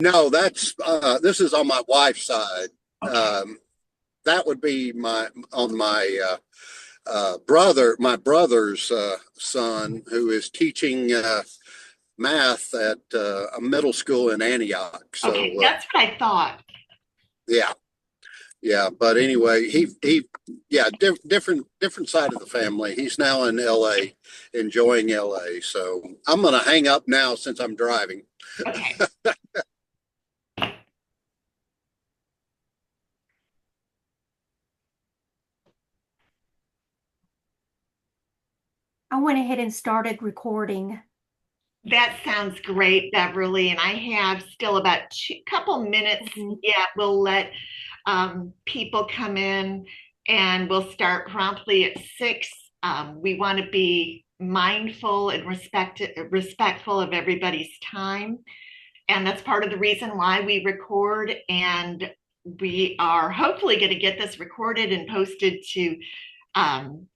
No, that's this is on my wife's side. Okay. That would be my on my brother's son, who is teaching math at a middle school in Antioch. Okay, So that's what I thought. yeah, yeah. But anyway, yeah, different side of the family. He's now in L.A., enjoying L.A. So I'm gonna hang up now since I'm driving. Okay. I went ahead and started recording. That sounds great, Beverly. And I have still about couple minutes. Mhm. Yeah, we'll let people come in and we'll start promptly at 6. We want to be mindful and respectful of everybody's time. And that's part of the reason why we record. And we are hopefully going to get this recorded and posted to um,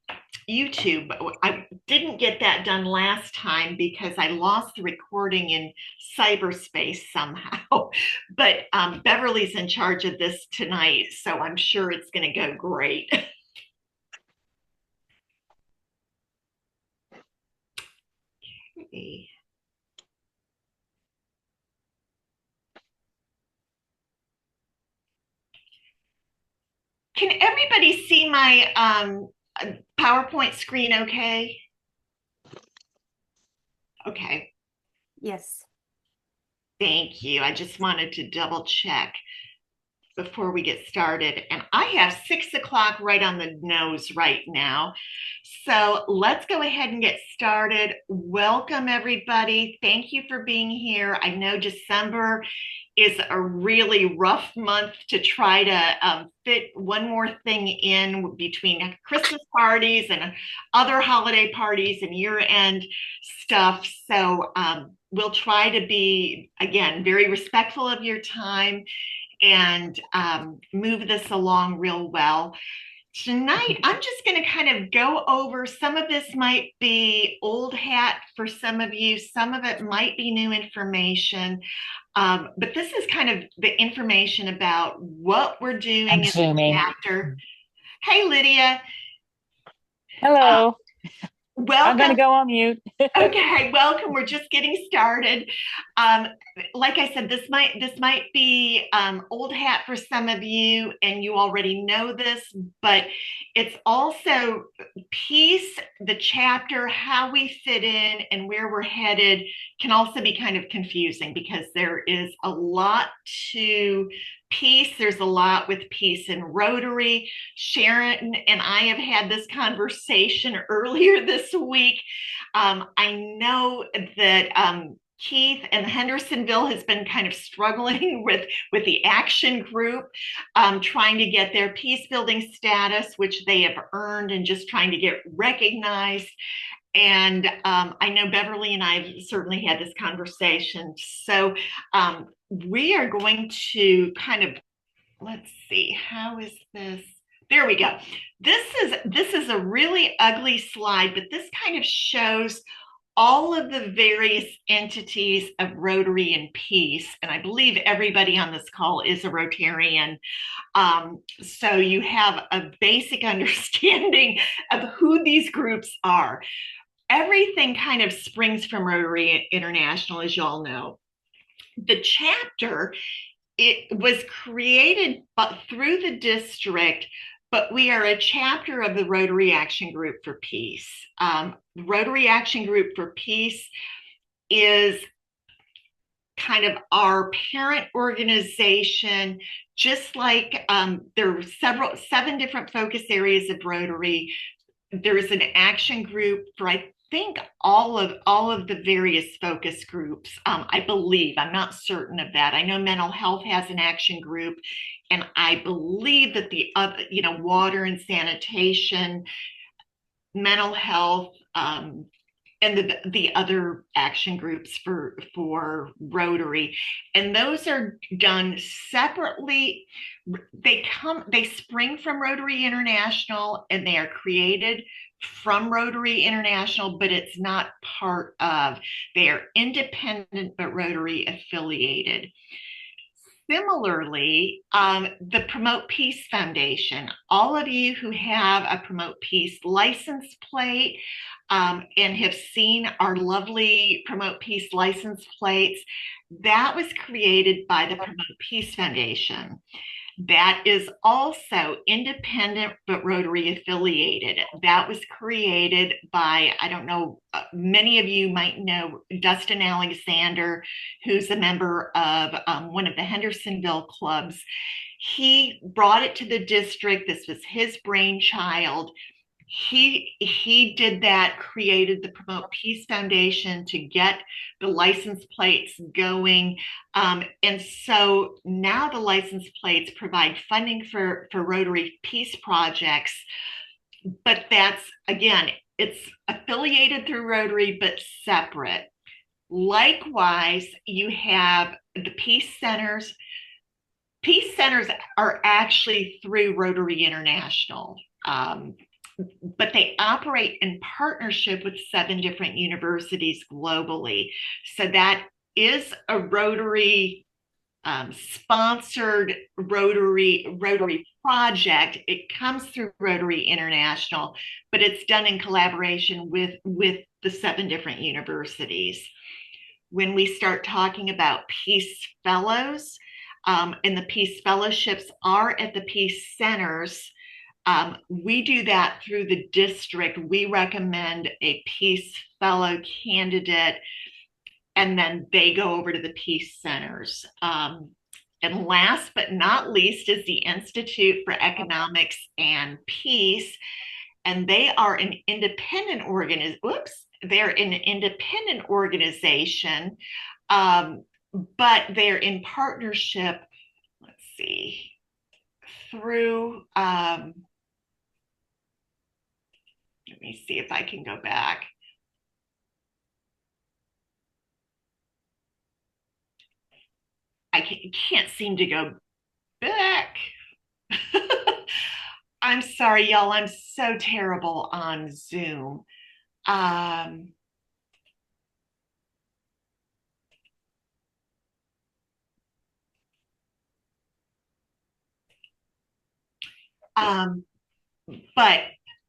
YouTube. I didn't get that done last time because I lost the recording in cyberspace somehow. But Beverly's in charge of this tonight, so I'm sure it's going to go great. Okay. Can everybody see my PowerPoint screen okay? Okay, Yes. thank you. I just wanted to double check before we get started. And I have 6 o'clock right on the nose right now. So let's go ahead and get started. Welcome, everybody. Thank you for being here. I know December is a really rough month to try to fit one more thing in between Christmas parties and other holiday parties and year end stuff. So we'll try to be, again, very respectful of your time and move this along real well. Tonight, I'm just going to kind of go over some of this might be old hat for some of you, some of it might be new information. But this is kind of the information about what we're I'm doing in the zooming. chapter. Hey, Lydia. Uh, Hello. I'm going to welcome. go on mute. Okay, welcome. We're just getting started. Um, like I said, this might be old hat for some of you, and you already know this, but it's also peace, the chapter, how we fit in, and where we're headed can also be kind of confusing because there is a lot to peace. There's a lot with peace and Rotary. Sharon and I have had this conversation earlier this week. I know that Keith and Hendersonville has been kind of struggling with the action group, trying to get their peace building status, which they have earned, and just trying to get recognized. And I know Beverly and I have certainly had this conversation. So we are going to kind of, let's see, how is this? There we go. This is a really ugly slide, but this kind of shows all of the various entities of Rotary and Peace. And I believe everybody on this call is a Rotarian. So you have a basic understanding of who these groups are. Everything kind of springs from Rotary International, as you all know. The chapter, it was created through the district, but we are a chapter of the Rotary Action Group for Peace. Rotary Action Group for Peace is kind of our parent organization, just like there are 7 different focus areas of Rotary. There is an action group for, I think, all of the various focus groups. I believe, I'm not certain of that. I know mental health has an action group, and I believe that the other, water and sanitation, mental health, and the other action groups for Rotary, and those are done separately. They spring from Rotary International, and they are created from Rotary International, but it's not part of. They are independent but Rotary affiliated. similarly, the Promote Peace Foundation, all of you who have a Promote Peace license plate and have seen our lovely Promote Peace license plates, that was created by the Promote Peace Foundation. That is also independent but Rotary affiliated. That was created by, I don't know, many of you might know Dustin Alexander, who's a member of one of the Hendersonville clubs. He brought it to the district. This was his brainchild. He did that, created the Promote Peace Foundation to get the license plates going. And so now the license plates provide funding for Rotary peace projects. But that's, again, it's affiliated through Rotary, but separate. Likewise, you have the peace centers. Peace centers are actually through Rotary International. But they operate in partnership with 7 different universities globally. So that is a Rotary sponsored Rotary project. It comes through Rotary International, but it's done in collaboration with the 7 different universities. When we start talking about Peace Fellows, and the Peace Fellowships are at the Peace Centers, we do that through the district. We recommend a Peace Fellow candidate, and then they go over to the Peace Centers. And last but not least is the Institute for Economics and Peace, and they are an independent organization, but they're in partnership. Let's see, through. Let me see if I can go back. I can't seem to go back. I'm sorry, y'all. I'm so terrible on Zoom. But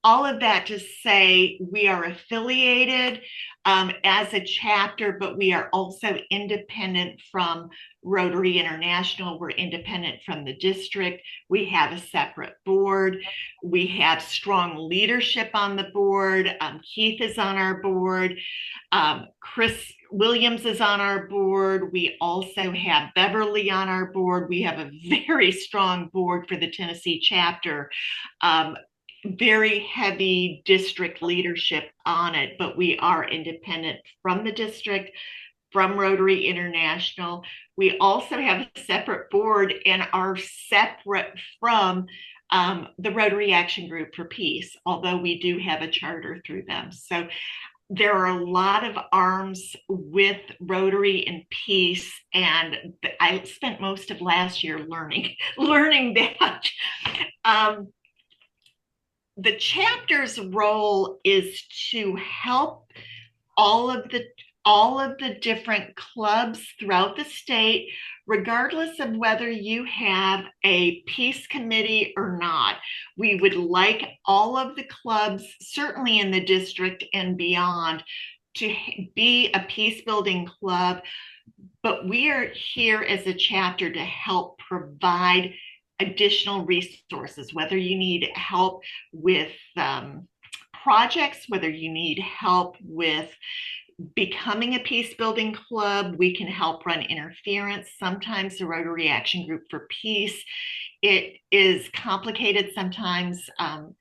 all of that to say we are affiliated as a chapter, but we are also independent from Rotary International. We're independent from the district. We have a separate board. We have strong leadership on the board. Keith is on our board. Chris Williams is on our board. We also have Beverly on our board. We have a very strong board for the Tennessee chapter. Very heavy district leadership on it, but we are independent from the district, from Rotary International. We also have a separate board and are separate from the Rotary Action Group for Peace, although we do have a charter through them. So there are a lot of arms with Rotary and Peace, and I spent most of last year learning that. The chapter's role is to help all of the different clubs throughout the state, regardless of whether you have a peace committee or not. We would like all of the clubs, certainly in the district and beyond, to be a peace building club, but we are here as a chapter to help provide additional resources, whether you need help with projects, whether you need help with becoming a peace building club. We can help run interference. Sometimes the Rotary Action Group for Peace, it is complicated, sometimes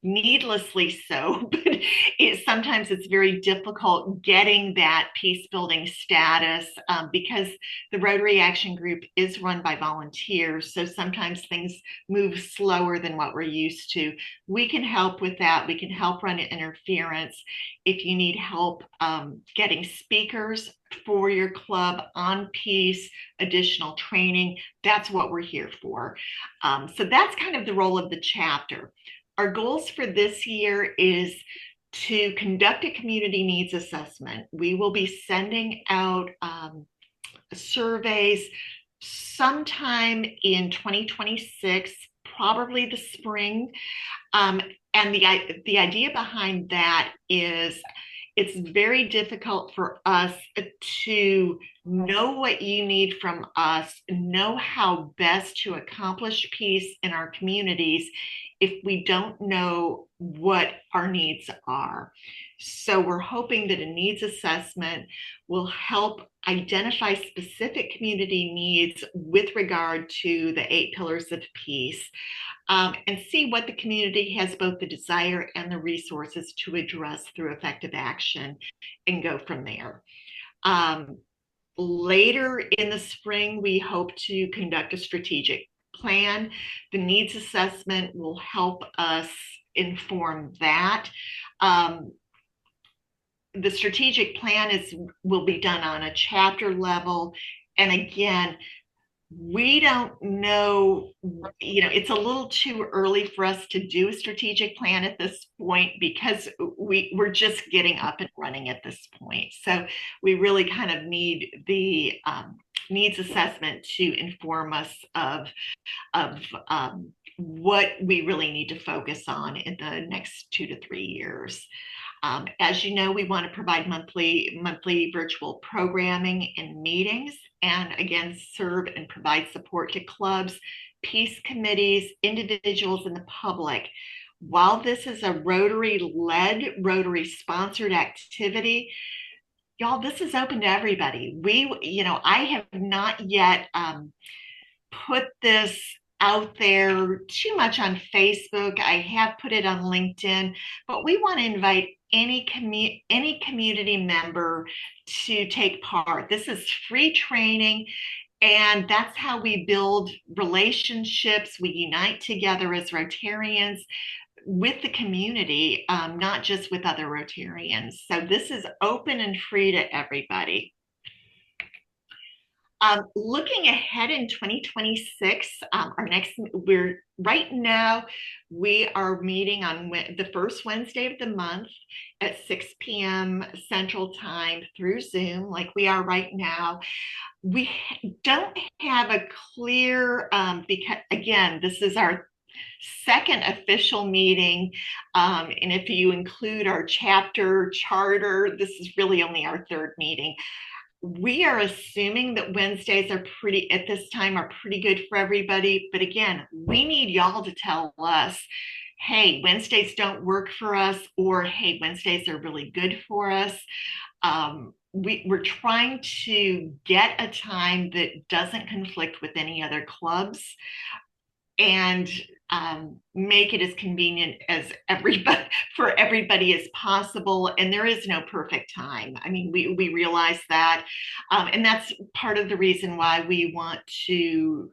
needlessly so, but sometimes it's very difficult getting that peace building status because the Rotary Action Group is run by volunteers. So sometimes things move slower than what we're used to. We can help with that. We can help run interference. If you need help getting speakers for your club on peace, additional training, that's what we're here for. So that's kind of the role of the chapter. Our goals for this year is to conduct a community needs assessment. We will be sending out surveys sometime in 2026, probably the spring. Um, and the idea behind that is it's very difficult for us to know what you need from us, know how best to accomplish peace in our communities if we don't know what our needs are. So we're hoping that a needs assessment will help identify specific community needs with regard to the 8 pillars of peace, and see what the community has both the desire and the resources to address through effective action, and go from there. Later in the spring, we hope to conduct a strategic plan. The needs assessment will help us inform that. Um, the strategic plan will be done on a chapter level. And again, we don't know, it's a little too early for us to do a strategic plan at this point because we're just getting up and running at this point. So we really kind of need the needs assessment to inform us of what we really need to focus on in the next 2 to 3 years. As you know, we want to provide monthly virtual programming and meetings, and again, serve and provide support to clubs, peace committees, individuals, and the public. While this is a Rotary-led, Rotary-sponsored activity, y'all, this is open to everybody. I have not yet put this out there too much on Facebook. I have put it on LinkedIn, but we want to invite any community member to take part. This is free training, and that's how we build relationships. We unite together as Rotarians with the community, not just with other Rotarians. So this is open and free to everybody. Looking ahead in 2026, right now we are meeting on the first Wednesday of the month at 6 p.m. Central Time through Zoom, like we are right now. We don't have a clear, because again, this is our second official meeting, and if you include our chapter charter, this is really only our third meeting. We are assuming that Wednesdays at this time are pretty good for everybody. But again, we need y'all to tell us, hey, Wednesdays don't work for us, or hey, Wednesdays are really good for us. We're trying to get a time that doesn't conflict with any other clubs, and make it as convenient as for everybody as possible. And there is no perfect time. I mean, we realize that, and that's part of the reason why we want to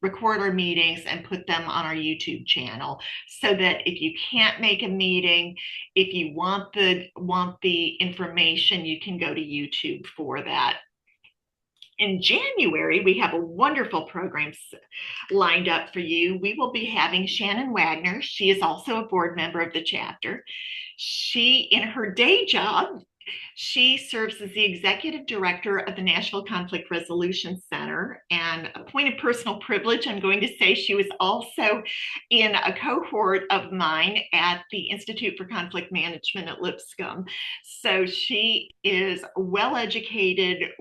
record our meetings and put them on our YouTube channel, so that if you can't make a meeting, if you want the information, you can go to YouTube for that. In January, we have a wonderful program lined up for you. We will be having Shannon Wagner. She is also a board member of the chapter. She, in her day job, she serves as the executive director of the Nashville Conflict Resolution Center. And a point of personal privilege, I'm going to say she was also in a cohort of mine at the Institute for Conflict Management at Lipscomb. So she is well educated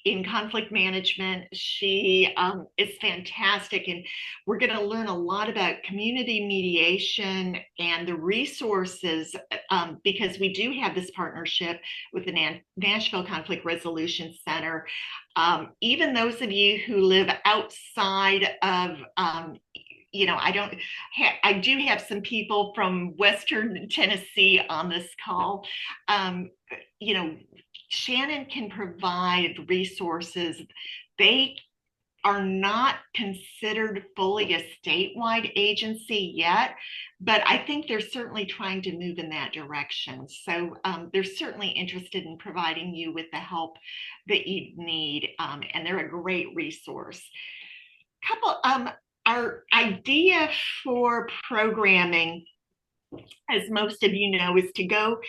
in conflict management. She is fantastic. And we're going to learn a lot about community mediation and the resources, because we do have this partnership with the Nashville Conflict Resolution Center. Even those of you who live outside of, I do have some people from Western Tennessee on this call. Shannon can provide resources. They are not considered fully a statewide agency yet, but I think they're certainly trying to move in that direction. So they're certainly interested in providing you with the help that you need, and they're a great resource. Our idea for programming, as most of you know, is to go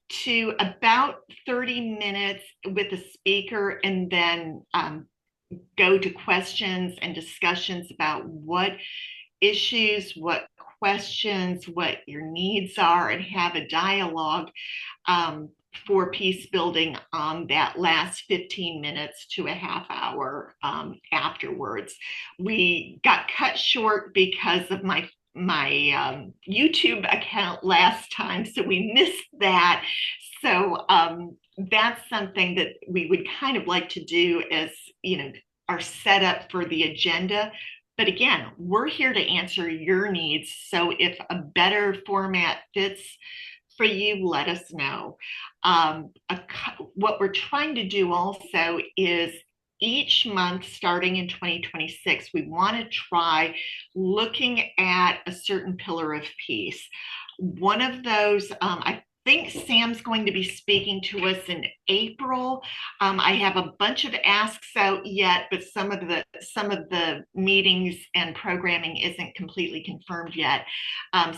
to about 30 minutes with a speaker, and then go to questions and discussions about what issues, what questions, what your needs are, and have a dialogue um, for peace building on that last 15 minutes to a half hour afterwards. We got cut short because of my YouTube account last time, so we missed that. So that's something that we would kind of like to do as, our setup for the agenda. But again, we're here to answer your needs. So if a better format fits for you, let us know. What we're trying to do also is each month starting in 2026, we want to try looking at a certain pillar of peace. One of those, I think Sam's going to be speaking to us in April. I have a bunch of asks out yet, but some of the meetings and programming isn't completely confirmed yet.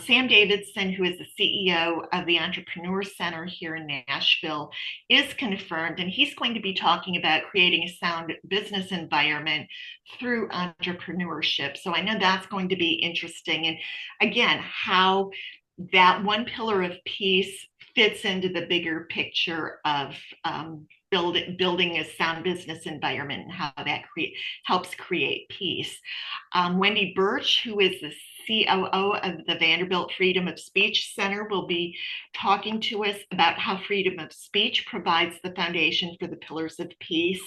Sam Davidson, who is the CEO of the Entrepreneur Center here in Nashville, is confirmed, and he's going to be talking about creating a sound business environment through entrepreneurship. So I know that's going to be interesting. And again, how that one pillar of peace fits into the bigger picture of building a sound business environment and how that helps create peace. Wendy Birch, who is the COO of the Vanderbilt Freedom of Speech Center, will be talking to us about how freedom of speech provides the foundation for the pillars of peace.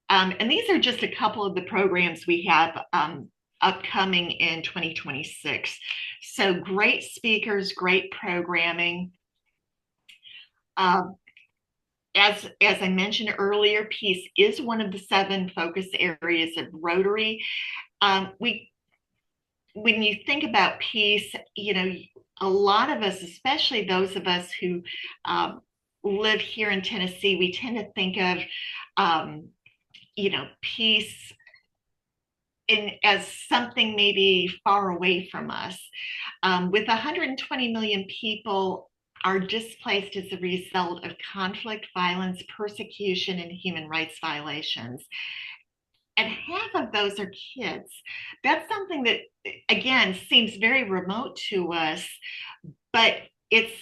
And these are just a couple of the programs we have upcoming in 2026. So great speakers, great programming. As I mentioned earlier, peace is one of the 7 focus areas of Rotary. When you think about peace, a lot of us, especially those of us who live here in Tennessee, we tend to think of, peace as something maybe far away from us. With 120 million people are displaced as a result of conflict, violence, persecution, and human rights violations. And half of those are kids. That's something that, again, seems very remote to us, but it's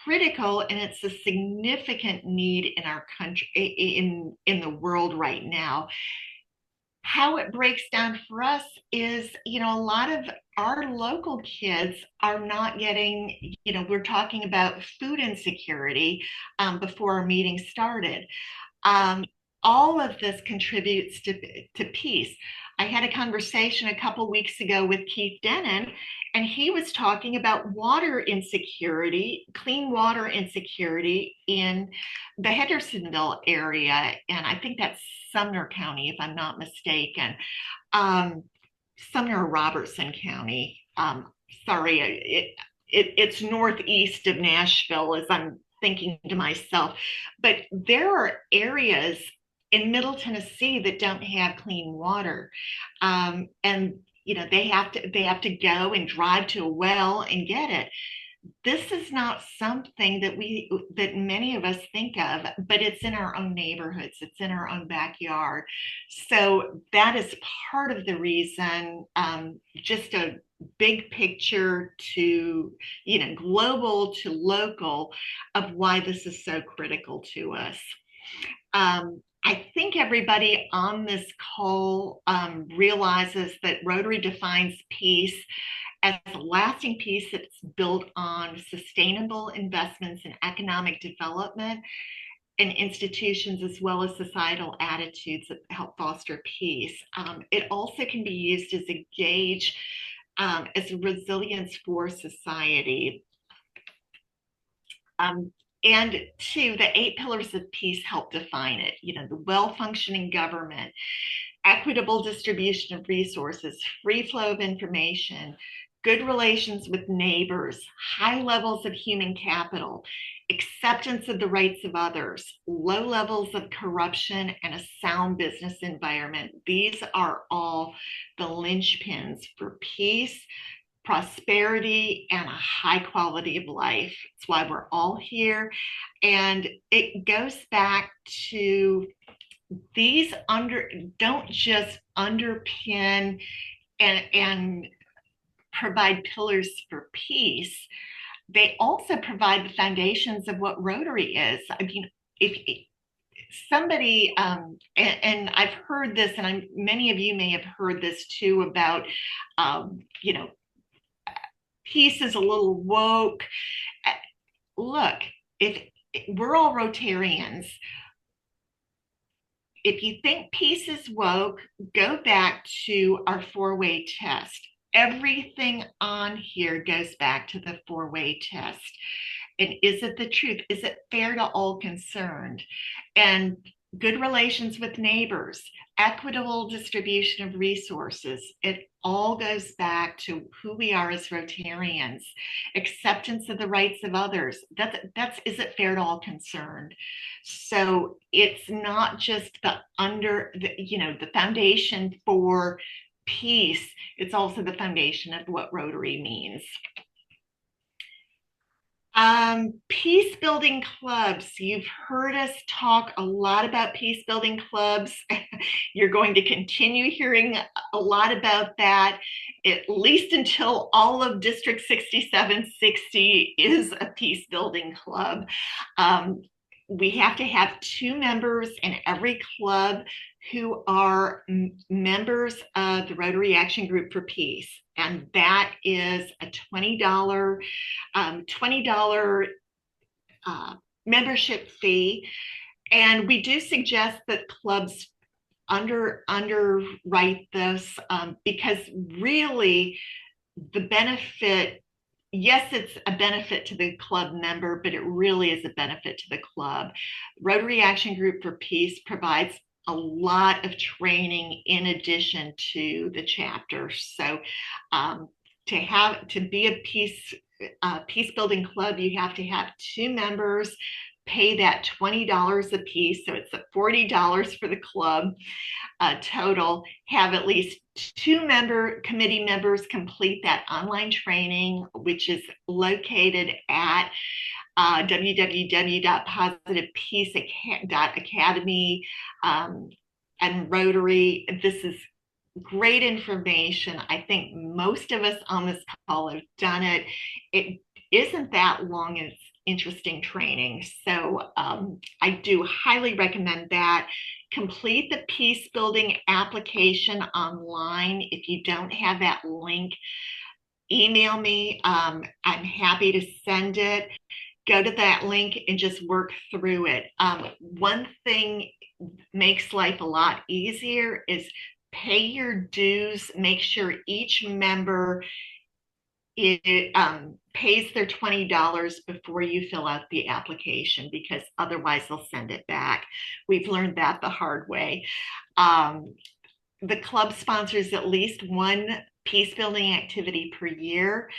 critical, and it's a significant need in our country, in the world right now. How it breaks down for us is, a lot of our local kids are not getting, we're talking about food insecurity before our meeting started. All of this contributes to peace. I had a conversation a couple weeks ago with Keith Denon, and he was talking about water insecurity, clean water insecurity in the Hendersonville area. And I think that's Sumner County, if I'm not mistaken. Sumner or Robertson County. Sorry, it's northeast of Nashville, as I'm thinking to myself. But there are areas in Middle Tennessee that don't have clean water, and they have to go and drive to a well and get it. This is not something that many of us think of, but it's in our own neighborhoods, it's in our own backyard. So that is part of the reason, just a big picture to, global to local, of why this is so critical to us. I think everybody on this call realizes that Rotary defines peace as a lasting peace that's built on sustainable investments in economic development and institutions, as well as societal attitudes that help foster peace. It also can be used as a gauge, as a resilience for society. And 2, the 8 pillars of peace help define it. The well-functioning government, equitable distribution of resources, free flow of information, good relations with neighbors, high levels of human capital, acceptance of the rights of others, low levels of corruption, and a sound business environment. These are all the linchpins for peace, prosperity, and a high quality of life. It's why we're all here. And it goes back to these don't just underpin and provide pillars for peace, they also provide the foundations of what Rotary is. I mean, if somebody, and I've heard this, and many of you may have heard this too about, you know, peace is a little woke. Look, if we're all Rotarians, if you think peace is woke, go back to our four-way test. Everything on here goes back to the four-way test. And is it the truth? Is it fair to all concerned? And good relations with neighbors, equitable distribution of resources. It all goes back to who we are as Rotarians. Acceptance of the rights of others. That's is it fair to all concerned? So it's not just the foundation for peace. It's also the foundation of what Rotary means. Peace building clubs. You've heard us talk a lot about peace building clubs. You're going to continue hearing a lot about that, at least until all of District 6760 is a peace building club. We have to have 2 members in every club who are members of the Rotary Action Group for Peace. And that is a $20 membership fee. And we do suggest that clubs underwrite this because really the benefit, yes, it's a benefit to the club member, but it really is a benefit to the club. Rotary Action Group for Peace provides a lot of training in addition to the chapter. So to be a peace building club, you have to have 2 members, pay that $20 a piece. So it's $40 for the club total. Have at least 2 committee members complete that online training, which is located at www.positivepeace.academy and Rotary. This is great information. I think most of us on this call have done it. It isn't that long and it's interesting training. So I do highly recommend that. Complete the peace building application online. If you don't have that link, email me. I'm happy to send it. Go to that link and just work through it. One thing makes life a lot easier is pay your dues. Make sure each member pays their $20 before you fill out the application, because otherwise they'll send it back. We've learned that the hard way. The club sponsors at least 1 peace building activity per year.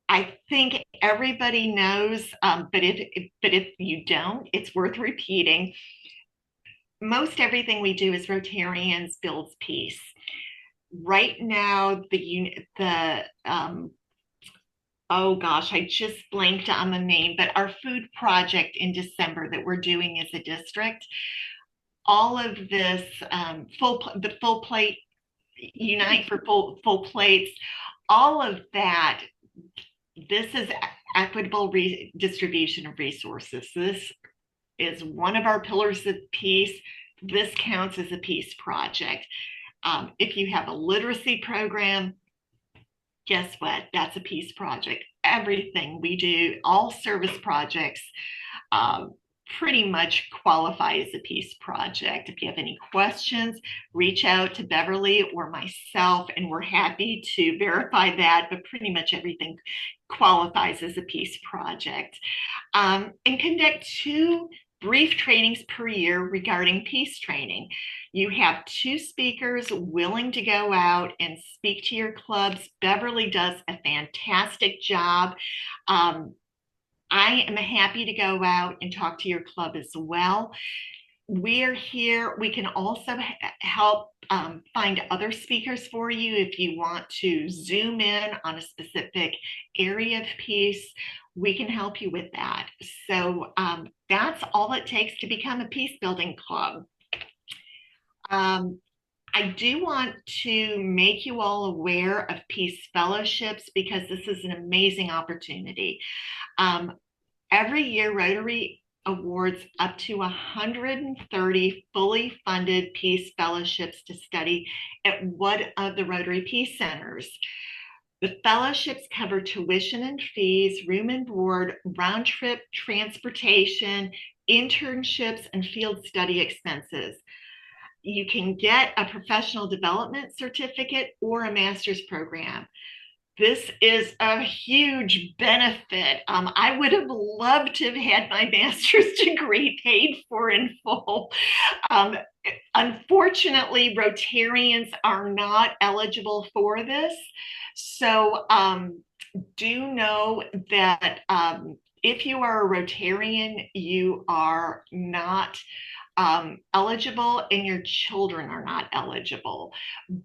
I think everybody knows, but if you don't, it's worth repeating. Most everything we do as Rotarians builds peace. Right now, oh gosh, I just blanked on the name, but our food project in December that we're doing as a district, all of this the full plate, Unite for full plates, all of that. This is equitable distribution of resources. This is one of our pillars of peace. This counts as a peace project. If you have a literacy program, guess what? That's a peace project. Everything we do, all service projects, pretty much qualify as a peace project. If you have any questions, reach out to Beverly or myself, and we're happy to verify that, but pretty much everything qualifies as a peace project. And conduct 2 brief trainings per year regarding peace training. You have 2 speakers willing to go out and speak to your clubs. Beverly does a fantastic job. I am happy to go out and talk to your club as well. We're here. We can also help find other speakers for you if you want to zoom in on a specific area of peace. We can help you with that. So that's all it takes to become a peace building club. I do want to make you all aware of Peace Fellowships because this is an amazing opportunity. Every year, Rotary awards up to 130 fully funded Peace Fellowships to study at one of the Rotary Peace Centers. The fellowships cover tuition and fees, room and board, round trip transportation, internships, and field study expenses. You can get a professional development certificate or a master's program. This is a huge benefit. I would have loved to have had my master's degree paid for in full. Unfortunately, Rotarians are not eligible for this. So do know that if you are a Rotarian, you are not eligible and your children are not eligible.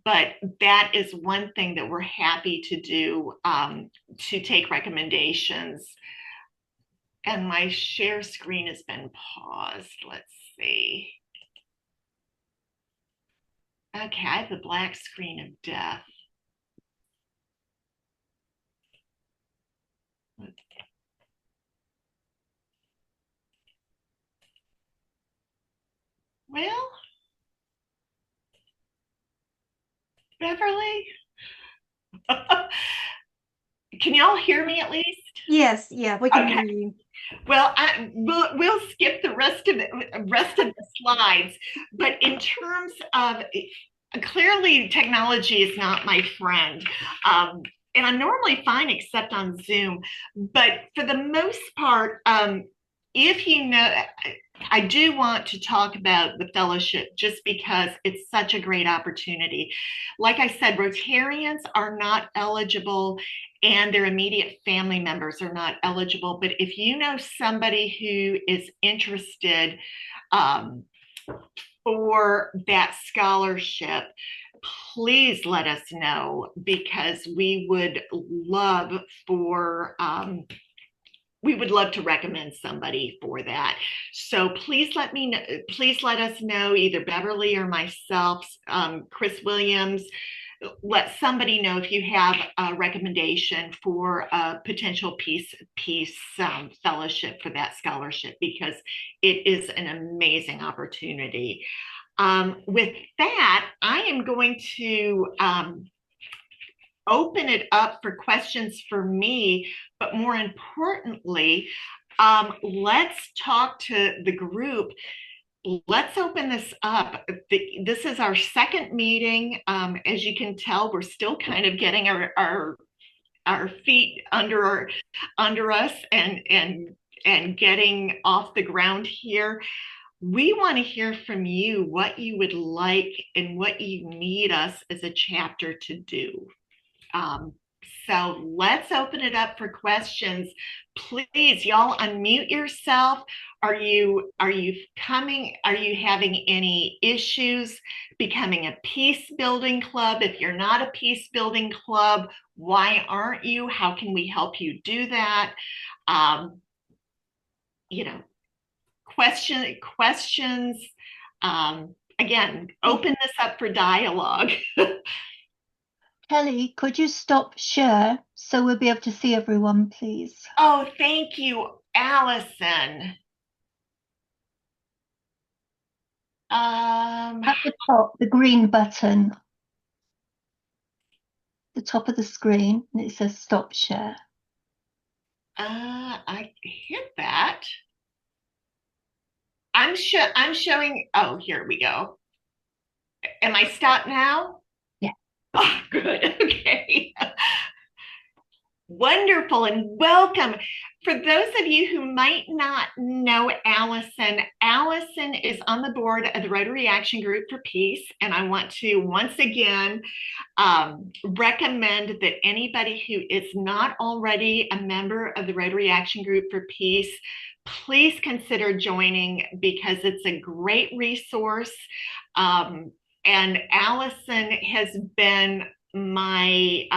But that is one thing that we're happy to do, to take recommendations. And my share screen has been paused. Let's see. Okay, I have the black screen of death. Well, Beverly, can y'all hear me at least? Yes, yeah, we can Okay. hear you. Well, we'll skip the rest of the slides, but in terms of, clearly technology is not my friend. And I'm normally fine except on Zoom, but for the most part, if you know, I do want to talk about the fellowship just because it's such a great opportunity. Like I said, Rotarians are not eligible and their immediate family members are not eligible. But if you know somebody who is interested for that scholarship, please let us know because we would love to recommend somebody for that. So please let me know, please let us know, either Beverly or myself, Chris Williams, let somebody know if you have a recommendation for a potential peace fellowship for that scholarship, because it is an amazing opportunity. With that, I am going to open it up for questions for me, but more importantly, let's talk to the group. Let's open this up. This is our second meeting. As you can tell, we're still kind of getting our feet under us and getting off the ground here. We want to hear from you what you would like and what you need us as a chapter to do. So let's open it up for questions. Please, y'all unmute yourself. Are you having any issues becoming a peace building club? If you're not a peace building club, why aren't you? How can we help you do that? Questions. Again, open this up for dialogue. Kelly, could you stop share so we'll be able to see everyone, please? Oh, thank you, Allison. At the top, the green button, the top of the screen, and it says stop share. I hit that. I'm showing. Oh, here we go. Am I stopped now? Yeah. Oh, good. Okay. Wonderful and welcome. For those of you who might not know Allison, Allison is on the board of the Rotary Action Group for Peace. And I want to once again recommend that anybody who is not already a member of the Rotary Action Group for Peace, please consider joining because it's a great resource. and Allison has been my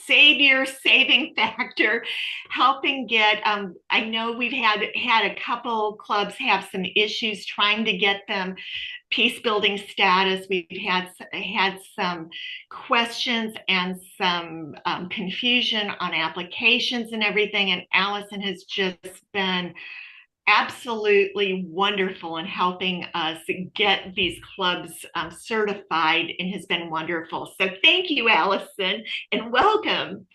savior, saving factor, helping get. I know we've had a couple clubs have some issues trying to get them peace building status. We've had some questions and some confusion on applications and everything, and Allison has just been absolutely wonderful in helping us get these clubs certified, and has been wonderful. So thank you, Allison, and welcome.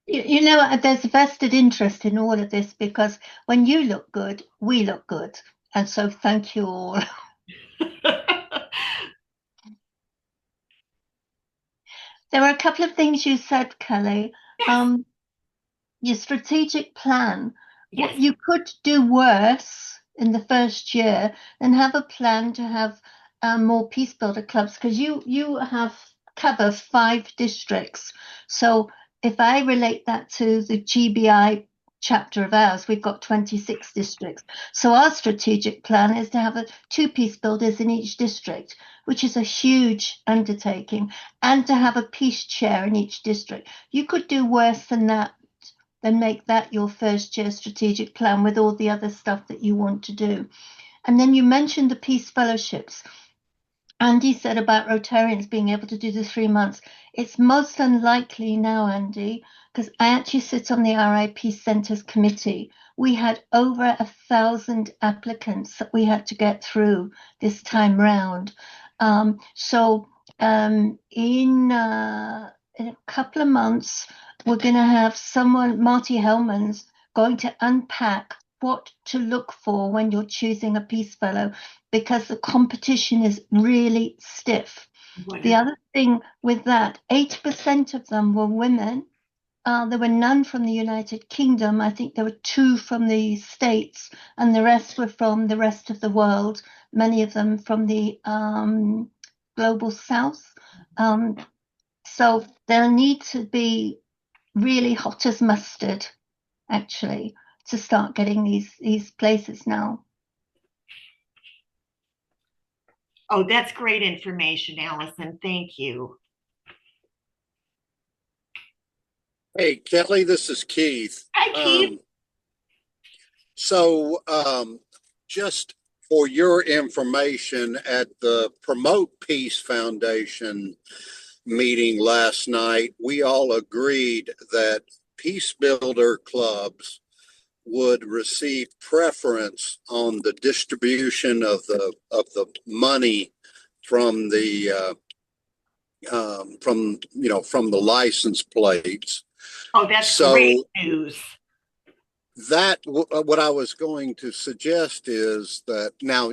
You know, there's a vested interest in all of this because when you look good, we look good. And so thank you all. There were a couple of things you said, Kelly. Yes. Your strategic plan. Yes. You could do worse in the first year and have a plan to have more peace builder clubs, because you have cover 5 districts. So if I relate that to the GBI chapter of ours, we've got 26 districts. So our strategic plan is to have 2 peace builders in each district, which is a huge undertaking, and to have a peace chair in each district. You could do worse than that, then make that your first year strategic plan with all the other stuff that you want to do. And then you mentioned the peace fellowships. Andy said about Rotarians being able to do the 3 months. It's most unlikely now, Andy, because I actually sit on the RI Peace Centres committee. We had over 1,000 applicants that we had to get through this time round. So in a couple of months, we're going to have someone, Marty Hellman's, going to unpack what to look for when you're choosing a peace fellow, because the competition is really stiff. Wonderful. The other thing with that, 80% of them were women. There were none from the United Kingdom. I think there were 2 from the States, and the rest were from the rest of the world, many of them from the global south. So they'll need to be really hot as mustard, actually, to start getting these places now. Oh, that's great information, Allison. Thank you. Hey, Kelly, this is Keith. Hi, Keith. Just for your information, at the Promote Peace Foundation meeting last night, we all agreed that peace builder clubs would receive preference on the distribution of the money from the from the license plates. Oh, that's great news. What I was going to suggest is that now,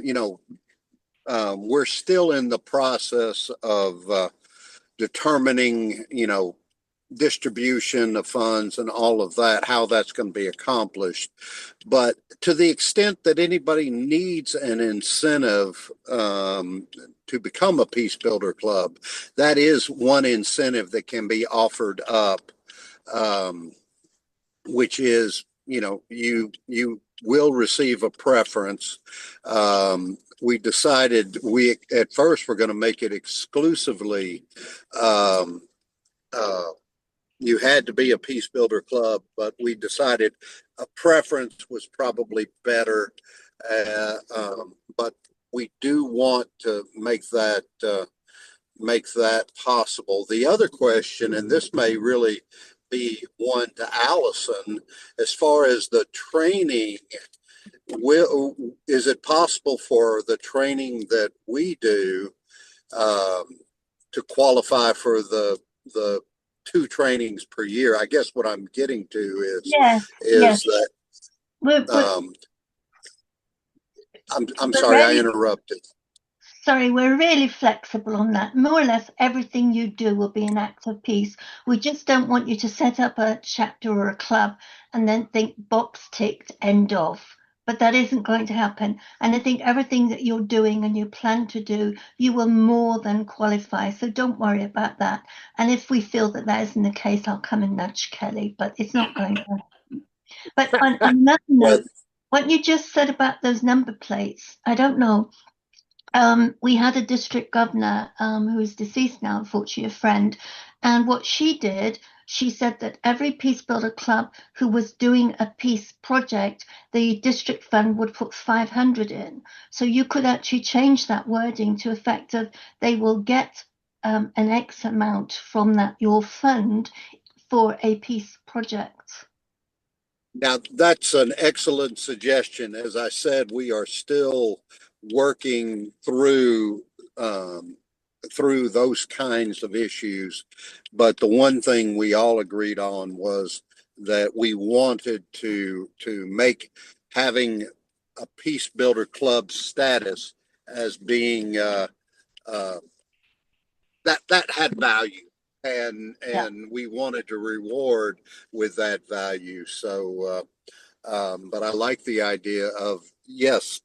we're still in the process of determining, distribution of funds and all of that, how that's going to be accomplished. But to the extent that anybody needs an incentive to become a peace builder club, that is one incentive that can be offered up, which is, you will receive a preference. We decided at first we're going to make it exclusively you had to be a peace builder club, but we decided a preference was probably better. But we do want to make that possible. The other question, and this may really be one to Allison, as far as the training, is it possible for the training that we do to qualify for the 2 trainings per year? I guess what I'm getting to is that I'm sorry, I interrupted. Sorry, we're really flexible on that. More or less everything you do will be an act of peace. We just don't want you to set up a chapter or a club and then think box ticked, end of. But that isn't going to happen. And I think everything that you're doing and you plan to do, you will more than qualify. So don't worry about that. And if we feel that that isn't the case, I'll come and nudge Kelly, but it's not going to happen. But on another note, what you just said about those number plates, I don't know. we had a district governor who is deceased now, unfortunately, a friend. And what she did, she said that every Peace Builder Club who was doing a peace project, the district fund would put 500 in. So you could actually change that wording to effect of they will get an X amount from that your fund for a peace project. Now, that's an excellent suggestion. As I said, we are still working um, through those kinds of issues. But the one thing we all agreed on was that we wanted to make having a Peace Builder Club status as being uh, that had value, and we wanted to reward with that value. So, but I like the idea of, yes,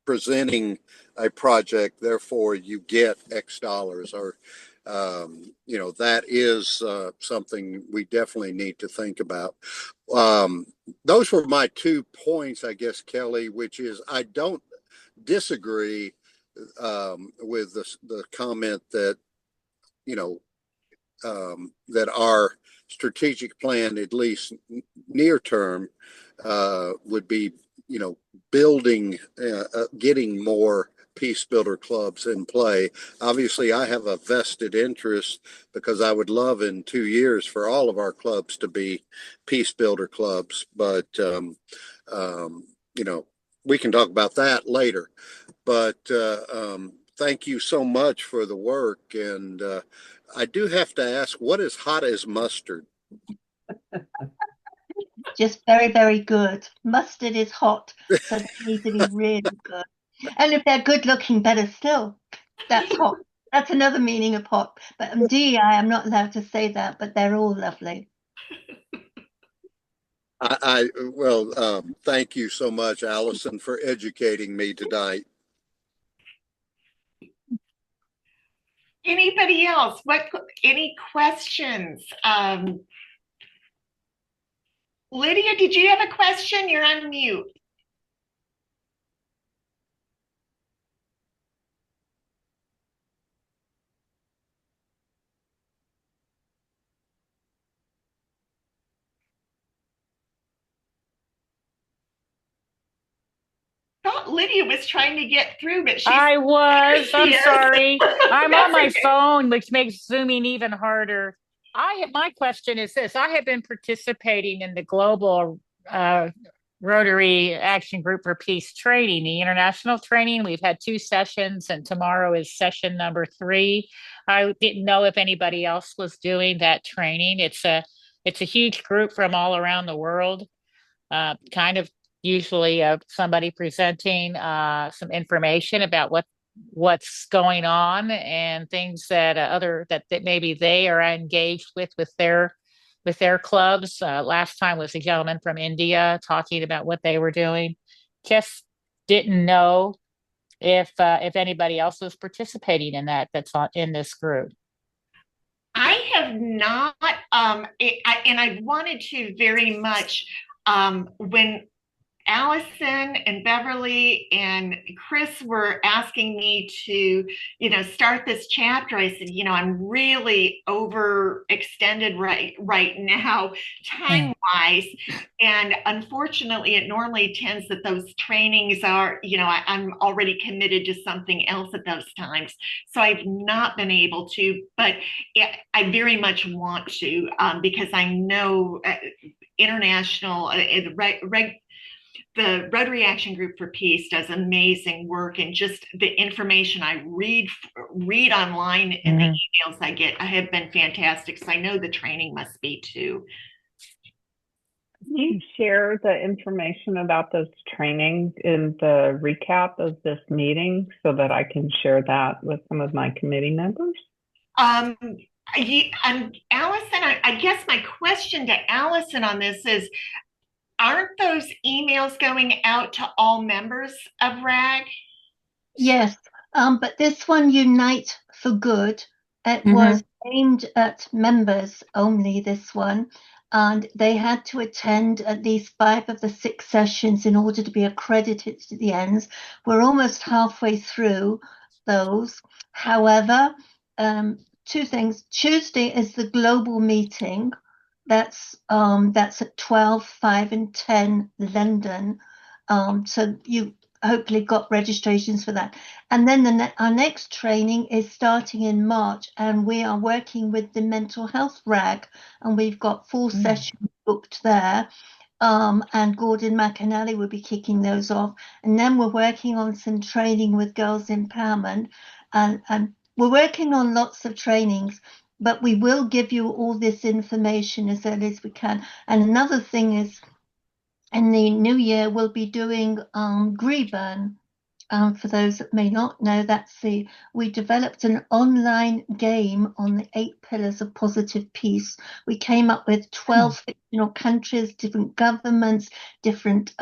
presenting a project, therefore you get X dollars, or that is something we definitely need to think about. Those were my 2 points, I guess, Kelly, which is I don't disagree with the comment that you know that our strategic plan, at least near term, would be building, getting more Peace Builder clubs in play. Obviously, I have a vested interest because I would love in 2 years for all of our clubs to be Peace Builder clubs. But you know, we can talk about that later. But thank you so much for the work. And I do have to ask, what is hot as mustard? Just very, very good. Mustard is hot, so they need to be really good. And if they're good looking, better still. That's hot. That's another meaning of hot. But DEI, I'm not allowed to say that, but they're all lovely. Well, thank you so much, Allison, for educating me tonight. Anybody else? Any questions? Lydia, did you have a question? You're on mute. Thought Lydia was trying to get through, but I was. I'm Yes. sorry. I'm That's on my okay. phone, which makes Zooming even harder. My question is this. I have been participating in the global Rotary Action Group for Peace training, the international training. We've had 2 sessions, and tomorrow is session number 3. I didn't know if anybody else was doing that training. It's a huge group from all around the world, kind of usually somebody presenting some information about what's going on and things that that maybe they are engaged with their clubs. Last time was a gentleman from India talking about what they were doing. Just didn't know if anybody else was participating in that's in this group. I have not, and I wanted to very much when Allison and Beverly and Chris were asking me to, start this chapter. I said, I'm really overextended right now, time wise. And unfortunately, it normally tends that those trainings are, I'm already committed to something else at those times. So I've not been able to, but I very much want to, because I know international, the Rotary Action Group for Peace does amazing work, and just the information I read online and the emails I get have been fantastic. So I know the training must be too. Can you share the information about those trainings in the recap of this meeting so that I can share that with some of my committee members? Allison, I guess my question to Allison on this is, aren't those emails going out to all members of RAG? Yes, but this one, Unite for Good, it was aimed at members only, this one. and they had to attend at least 5 of the 6 sessions in order to be accredited to the ends. We're almost halfway through those. However, 2 things. Tuesday is the global meeting. That's at 12, 5, and 10 London. So you hopefully got registrations for that. And then our next training is starting in March, and we are working with the mental health RAG, and we've got 4 sessions booked there. And Gordon McAnally will be kicking those off. And then we're working on some training with Girls Empowerment, and we're working on lots of trainings, but we will give you all this information as early as we can. And another thing is, in the new year, we'll be doing Greeburn. For those that may not know, we developed an online game on the 8 pillars of positive peace. We came up with 12 fictional countries, different governments, different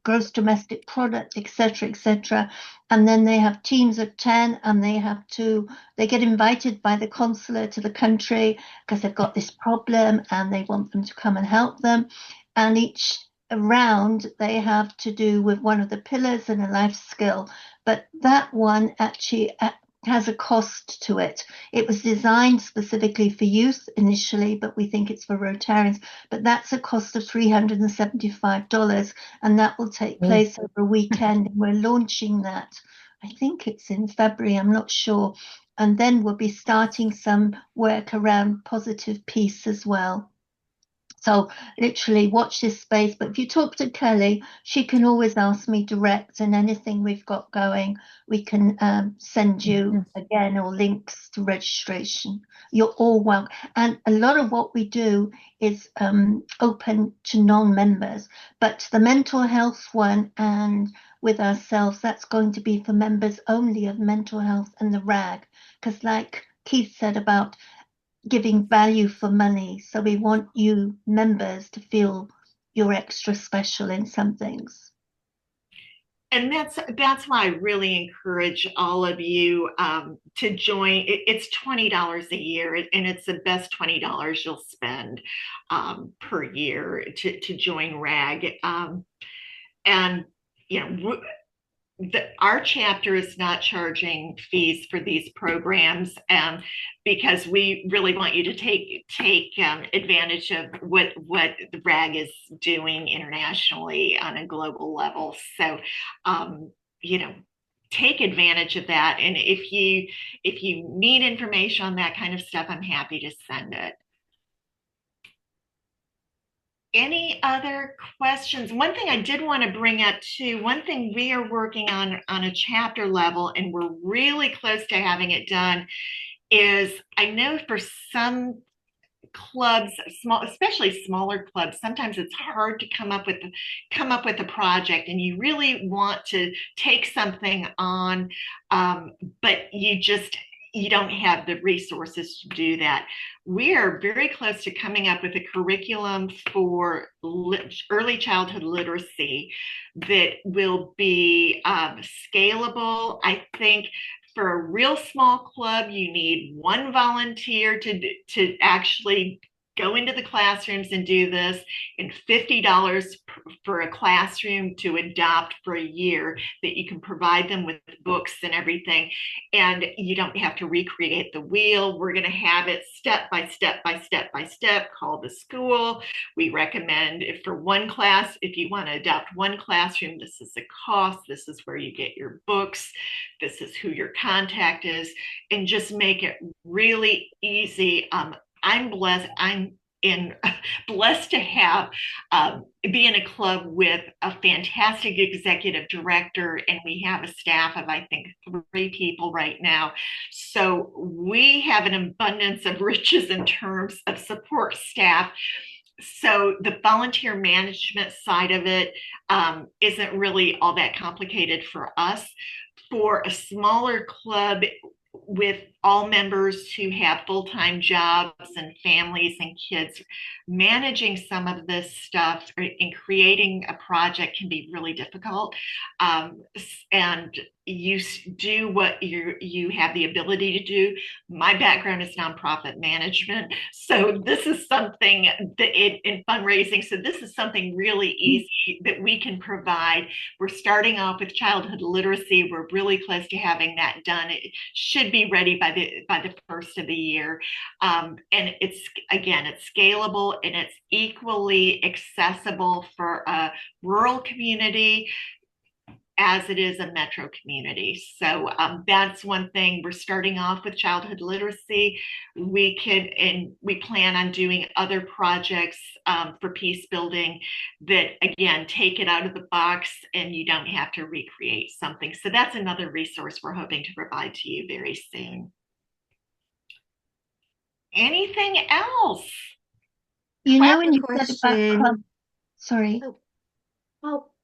gross domestic product, etc., etc. And then they have teams of 10, and they get invited by the consulate to the country because they've got this problem and they want them to come and help them. And each around they have to do with one of the pillars and a life skill, but that one actually has a cost to it. It was designed specifically for youth initially, but we think it's for Rotarians, but that's a cost of $375, and that will take place over a weekend, and we're launching that. I think it's in February, I'm not sure, and then we'll be starting some work around positive peace as well. So literally watch this space. But if you talk to Kelly, she can always ask me direct, and anything we've got going, we can send you again, or links to registration. You're all welcome. And a lot of what we do is open to non-members, but the mental health one and with ourselves, that's going to be for members only of mental health and the RAG, because like Keith said about giving value for money. So we want you members to feel you're extra special in some things. And that's why I really encourage all of you to join. It's $20 a year, and it's the best $20 you'll spend per year to join RAG. And you know, our chapter is not charging fees for these programs because we really want you to take advantage of what the RAG is doing internationally on a global level. So, take advantage of that. And if you need information on that kind of stuff, I'm happy to send it. Any other questions? One thing I did want to bring up too, one thing we are working on a chapter level, and we're really close to having it done, is I know for some clubs, especially smaller clubs, sometimes it's hard to come up with a project, and you really want to take something on, but you don't have the resources to do that. We are very close to coming up with a curriculum for early childhood literacy that will be scalable. I think for a real small club, you need 1 volunteer to actually go into the classrooms and do this, and $50 for a classroom to adopt for a year, that you can provide them with books and everything, and you don't have to recreate the wheel. We're going to have it step by step by step by step. Call the school. We recommend for one class, if you want to adopt 1 classroom, this is the cost, this is where you get your books, this is who your contact is, and just make it really easy. I'm blessed to have be in a club with a fantastic executive director, and we have a staff of, I think, 3 people right now. So we have an abundance of riches in terms of support staff. So the volunteer management side of it isn't really all that complicated for us. For a smaller club with all members who have full-time jobs and families and kids, managing some of this stuff and creating a project can be really difficult. And you do what you have the ability to do. My background is nonprofit management, so this is something that in fundraising. So this is something really easy that we can provide. We're starting off with childhood literacy. We're really close to having that done. It should be ready by the first of the year, and it's scalable and it's equally accessible for a rural community as it is a metro community. So that's one thing. We're starting off with childhood literacy. We plan on doing other projects for peace building that, again, take it out of the box and you don't have to recreate something. So that's another resource we're hoping to provide to you very soon. Anything else? You I know, have when a you said about question. club, sorry.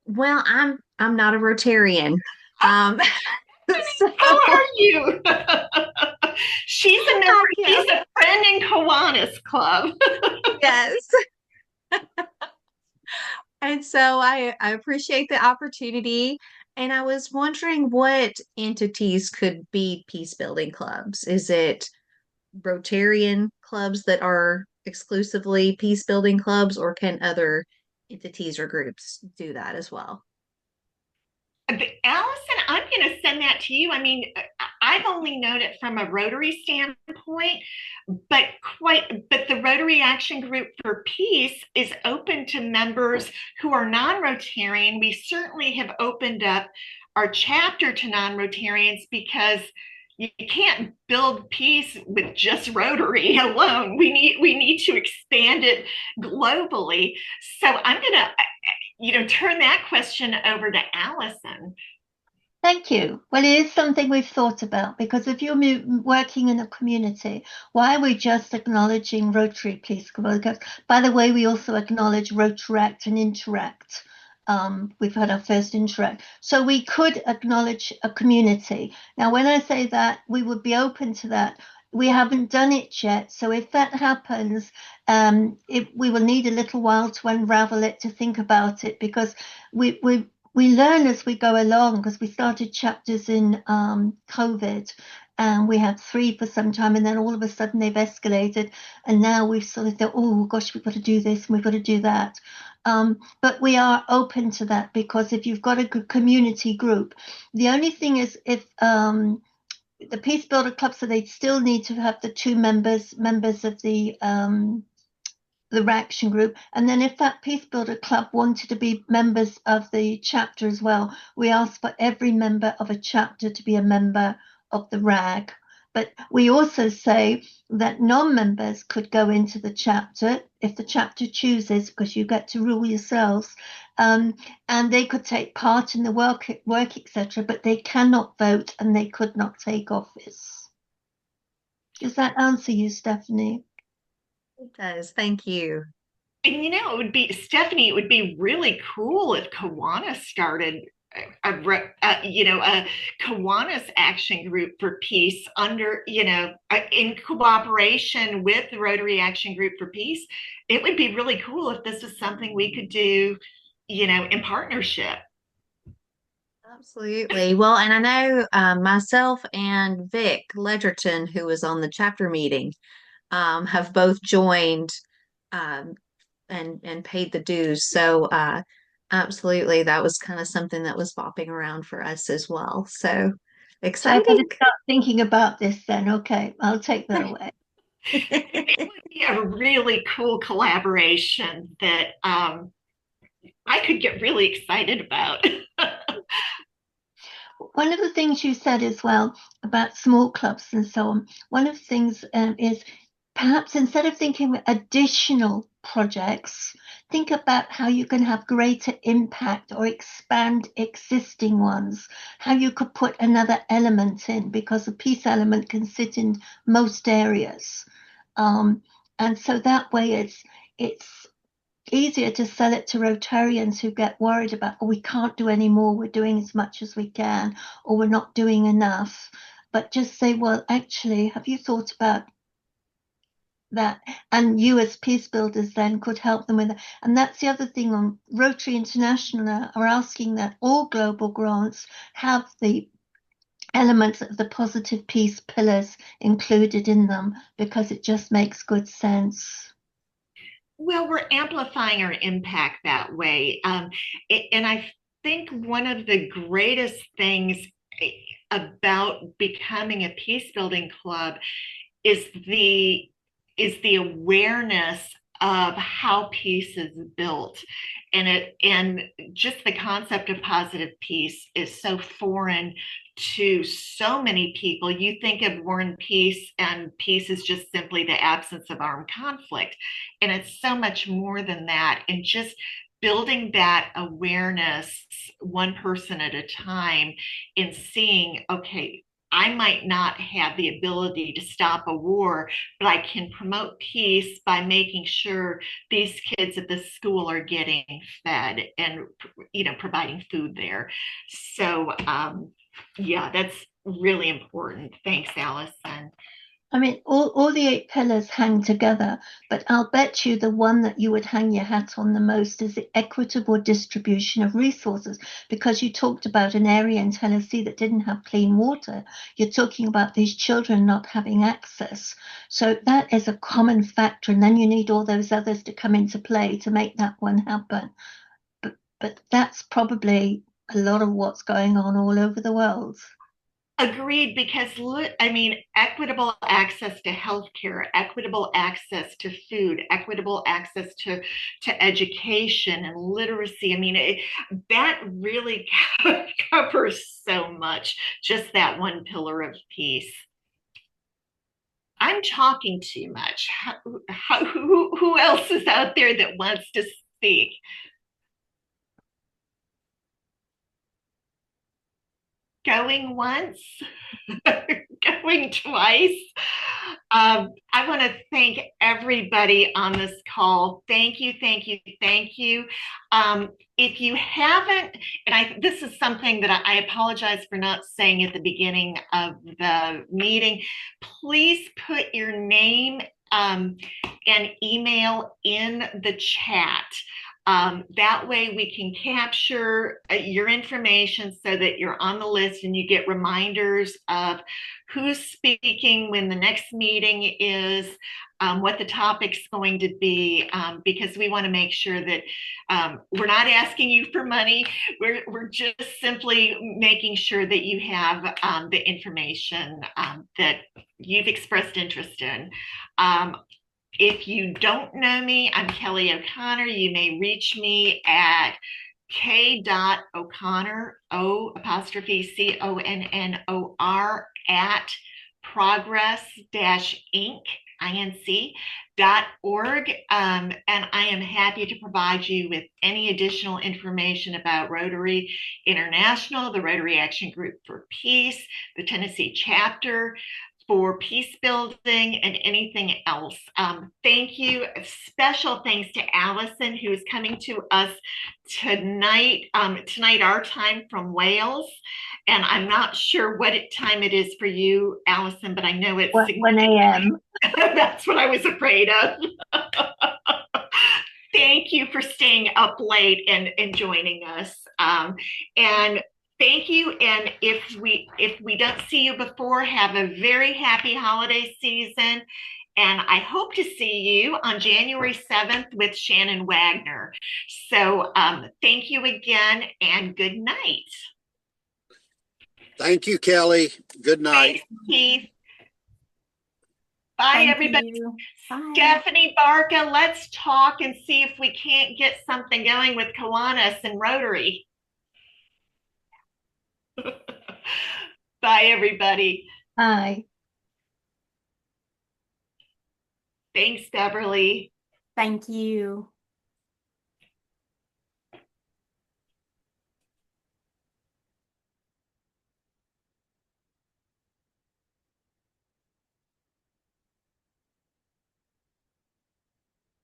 Well, I'm not a Rotarian. So How are you? She's a member. Yeah. She's a friend in Kiwanis Club. yes. And so I appreciate the opportunity. And I was wondering what entities could be peace building clubs. Is it Rotarian clubs that are exclusively peace building clubs, or can other entities or groups do that as well? Allison, I'm going to send that to you. I mean, I've only known it from a Rotary standpoint, but the Rotary Action Group for Peace is open to members who are non-Rotarian. We certainly have opened up our chapter to non-Rotarians because you can't build peace with just Rotary alone. We need to expand it globally. So I'm going to turn that question over to Allison. Thank you. Well, it is something we've thought about, because if you're working in a community, why are we just acknowledging Rotary Peace Club? By the way, we also acknowledge Rotaract and Interact. We've had our first Interact. So we could acknowledge a community. Now, when I say that, we would be open to that. We haven't done it yet. So if that happens, we will need a little while to unravel it, to think about it, because we learn as we go along, because we started chapters in COVID, and we had 3 for some time, and then all of a sudden they've escalated, and now we've sort of thought, oh gosh, we've got to do this and we've got to do that. But we are open to that, because if you've got a good community group, the only thing is if the Peace Builder Club, so they still need to have the 2 members of the action group. And then if that Peace Builder Club wanted to be members of the chapter as well, we ask for every member of a chapter to be a member of the RAG. But we also say that non-members could go into the chapter if the chapter chooses, because you get to rule yourselves, and they could take part in the work, etc., but they cannot vote and they could not take office. Does that answer you, Stephanie? It does. Thank you. And it would be, Stephanie, it would be really cool if Kiwanis started a Kiwanis Action Group for Peace under, in cooperation with the Rotary Action Group for Peace. It would be really cool if this was something we could do, in partnership. Absolutely. Well, and I know myself and Vic Ledgerton, who was on the chapter meeting, have both joined and paid the dues. So absolutely, that was kind of something that was bopping around for us as well. So exciting. So I better start thinking about this then. Okay, I'll take that away. It would be a really cool collaboration that I could get really excited about. One of the things you said as well about small clubs and so on, one of the things is perhaps instead of thinking additional projects, think about how you can have greater impact or expand existing ones, how you could put another element in, because the peace element can sit in most areas. And so that way it's easier to sell it to Rotarians who get worried about, oh, we can't do any more, we're doing as much as we can, or we're not doing enough. but just say, well, actually, have you thought about that? And you as peace builders then could help them with that. And that's the other thing on Rotary International are asking that all global grants have the elements of the positive peace pillars included in them, because it just makes good sense. Well, we're amplifying our impact that way. And I think one of the greatest things about becoming a peace building club is the awareness of how peace is built. And just the concept of positive peace is so foreign to so many people. You think of war and peace, and peace is just simply the absence of armed conflict. And it's so much more than that. And just building that awareness one person at a time and seeing, okay, I might not have the ability to stop a war, but I can promote peace by making sure these kids at the school are getting fed and, providing food there. So, yeah, that's really important. Thanks, Allison. I mean, all the 8 pillars hang together, but I'll bet you the one that you would hang your hat on the most is the equitable distribution of resources, because you talked about an area in Tennessee that didn't have clean water. You're talking about these children not having access. So that is a common factor, and then you need all those others to come into play to make that one happen. But that's probably a lot of what's going on all over the world. Agreed, because equitable access to healthcare, equitable access to food, equitable access to education and literacy. That really covers so much, just that one pillar of peace. I'm talking too much. Who else is out there that wants to speak? Going once, going twice. I want to thank everybody on this call. Thank you, thank you, thank you. If you haven't, and this is something that I apologize for not saying at the beginning of the meeting, please put your name and email in the chat. That way we can capture your information so that you're on the list and you get reminders of who's speaking, when the next meeting is, what the topic's going to be, because we want to make sure that we're not asking you for money. We're just simply making sure that you have the information that you've expressed interest in. If you don't know me, I'm Kelly O'Connor. You may reach me at k.o'connor, O''Connor at progress-inc.org. And I am happy to provide you with any additional information about Rotary International, the Rotary Action Group for Peace, the Tennessee chapter for peace building, and anything else. Thank you. Special thanks to Allison, who is coming to us tonight our time from Wales. And I'm not sure what time it is for you, Allison, but I know it's 1 a.m. That's what I was afraid of. Thank you for staying up late and joining us. And thank you. And if we don't see you before, have a very happy holiday season. And I hope to see you on January 7th with Shannon Wagner. So thank you again, and good night. Thank you, Kelly. Good night. Thanks, Keith. Bye, Thank everybody. you. Bye. Stephanie Barca, let's talk and see if we can't get something going with Kiwanis and Rotary. Bye, everybody. Bye. Thanks, Beverly. Thank you.